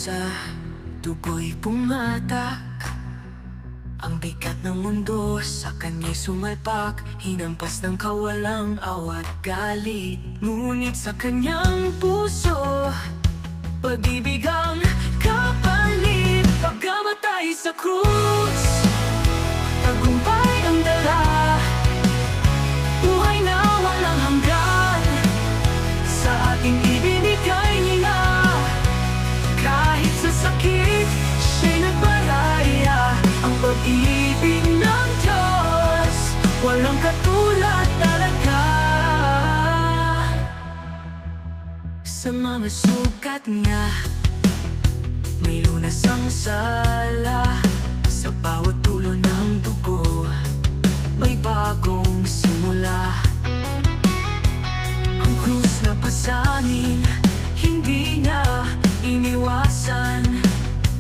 parusa, dugo'y pumatak. Ang bigat ng mundo sa kanya'y sumalpak, hinampas ng kawalang awat galit. Ngunit sa kanyang puso, pag-ibig ang kapalit. Pagkamatay sa krus, tagumpay ang dala. Buhay na walang hanggan, sa ating ibinigay niya. Kahit sa sakit, siya'y nagparaya. Ang pag-ibig ng Diyos, walang katulad talaga. Sa mga sugat niya, may lunas ang sala. Sa bawat tulo ng dugo, may bagong simula. Ang krus na pasanin, hindi na iniwasan.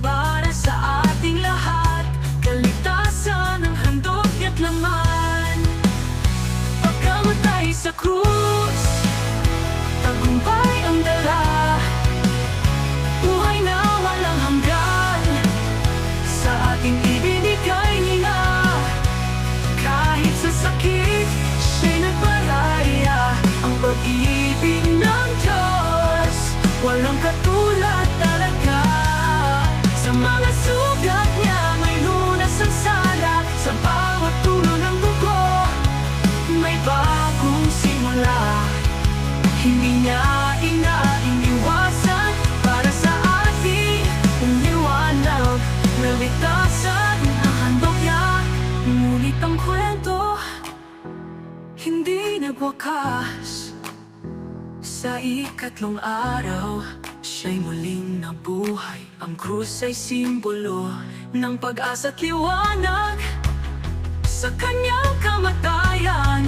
Para sa ating lahat, kaligtasan ang handog niya't laman. Pagkamatay sa krus, tagumpay ang dala. Buhay na walang hanggan, sa ating ibinigay niya. Kahit sa sakit, siya'y nagparaya. Ang pag-ibig ng Diyos, walang katulad talaga. Sa mga sugat niya, may lunas ang sala. Sa bawat tulo ng dugo, may bagong simula. Hindi niya iniwasan para sa ating umiwanag. Naligtasan ang handog niya. Ngunit ang kwento, hindi nagwakas. Sa ikatlong araw, siya'y muling nabuhay. Ang krus ay simbolo ng pag-asa't liwanag. Sa kanyang kamatayan,